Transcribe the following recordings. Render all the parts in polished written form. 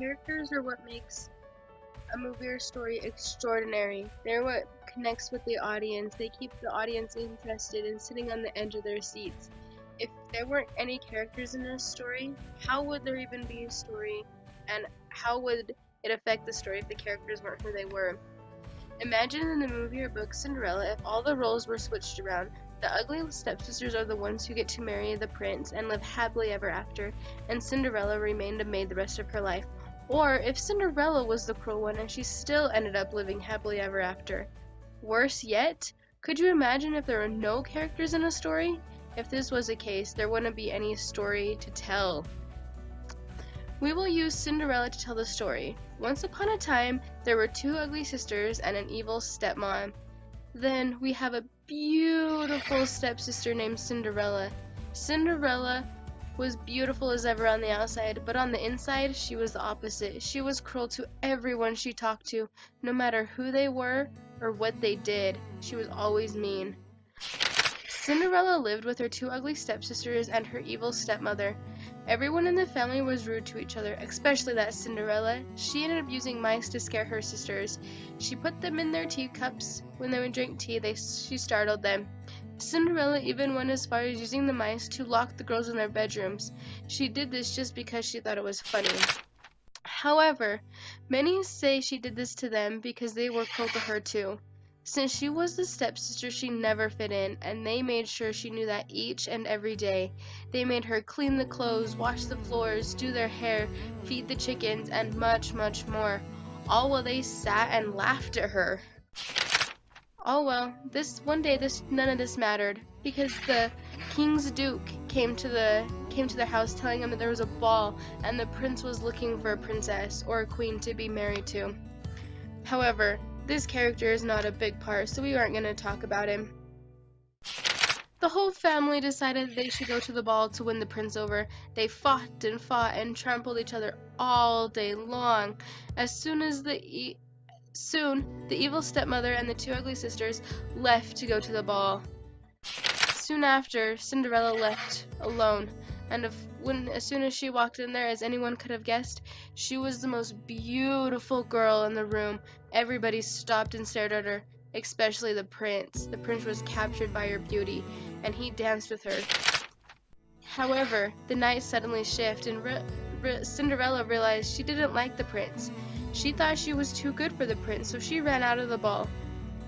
Characters are what makes a movie or story extraordinary. They're what connects with the audience. They keep the audience interested and sitting on the edge of their seats. If there weren't any characters in a story, how would there even be a story? And how would it affect the story if the characters weren't who they were? Imagine in the movie or book Cinderella if all the roles were switched around. The ugly stepsisters are the ones who get to marry the prince and live happily ever after, and Cinderella remained a maid the rest of her life. Or if Cinderella was the cruel one and she still ended up living happily ever after. Worse yet, could you imagine if there were no characters in a story? If this was the case, there wouldn't be any story to tell. We will use Cinderella to tell the story. Once upon a time, there were two ugly sisters and an evil stepmom. Then we have a beautiful stepsister named Cinderella. Cinderella was beautiful as ever on the outside, but on the inside, she was the opposite. She was cruel to everyone she talked to, no matter who they were or what they did. She was always mean. Cinderella lived with her two ugly stepsisters and her evil stepmother. Everyone in the family was rude to each other, especially that Cinderella. She ended up using mice to scare her sisters. She put them in their teacups. When they would drink tea, she startled them. Cinderella even went as far as using the mice to lock the girls in their bedrooms. She did this just because she thought it was funny. However, many say she did this to them because they were cruel to her too. Since she was the stepsister, she never fit in, and they made sure she knew that each and every day. They made her clean the clothes, wash the floors, do their hair, feed the chickens, and much, much more, all while they sat and laughed at her. Oh well, one day none of this mattered, because the king's duke came to their house telling them that there was a ball and the prince was looking for a princess or a queen to be married to. However, this character is not a big part, so we aren't going to talk about him. The whole family decided they should go to the ball to win the prince over. They fought and trampled each other all day long. Soon, the evil stepmother and the two ugly sisters left to go to the ball. Soon after, Cinderella left alone, and as soon as she walked in there, as anyone could have guessed, she was the most beautiful girl in the room. Everybody stopped and stared at her, especially the prince. The prince was captured by her beauty, and he danced with her. However, the night suddenly shifted, and Cinderella realized she didn't like the prince. She thought she was too good for the prince, so she ran out of the ball.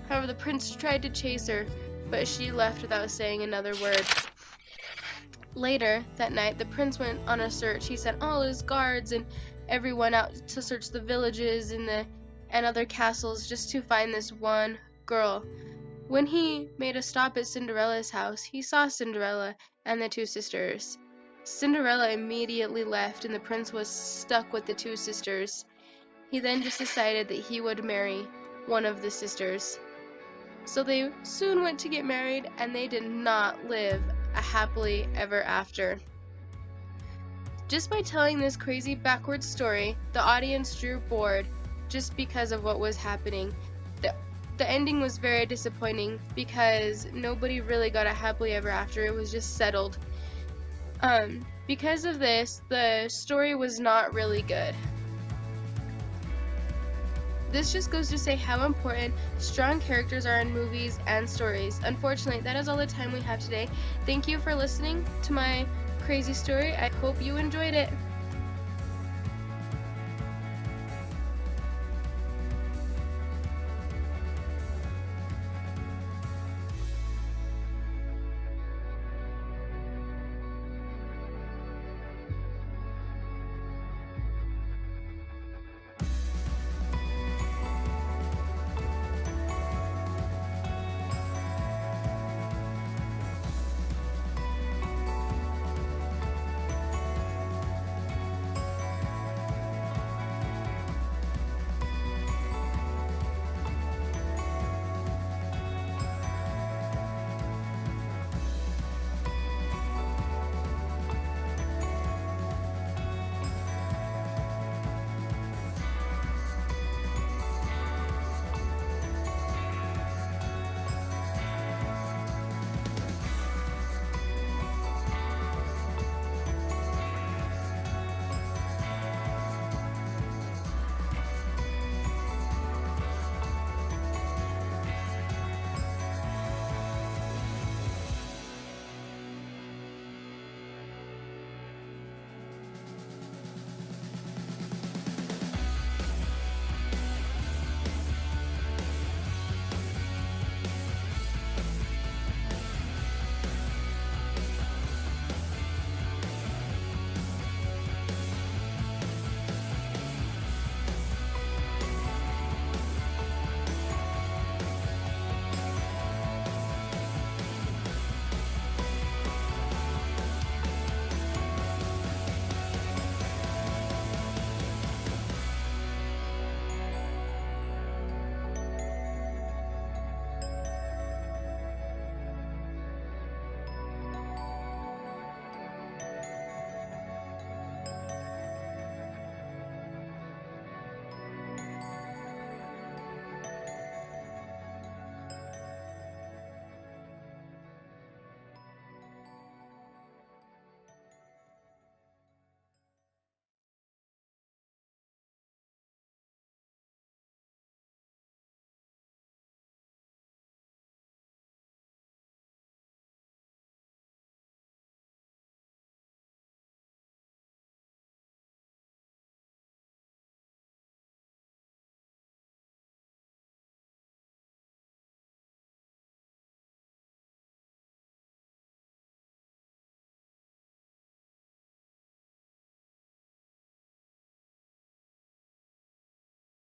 However, the prince tried to chase her, but she left without saying another word. Later that night, the prince went on a search. He sent all his guards and everyone out to search the villages and other castles just to find this one girl. When he made a stop at Cinderella's house, he saw Cinderella and the two sisters. Cinderella immediately left, and the prince was stuck with the two sisters. He then just decided that he would marry one of the sisters. So they soon went to get married, and they did not live a happily ever after. Just by telling this crazy backwards story, the audience drew bored just because of what was happening. The ending was very disappointing because nobody really got a happily ever after. It was just settled. Because of this, the story was not really good. This just goes to say how important strong characters are in movies and stories. Unfortunately, that is all the time we have today. Thank you for listening to my crazy story. I hope you enjoyed it.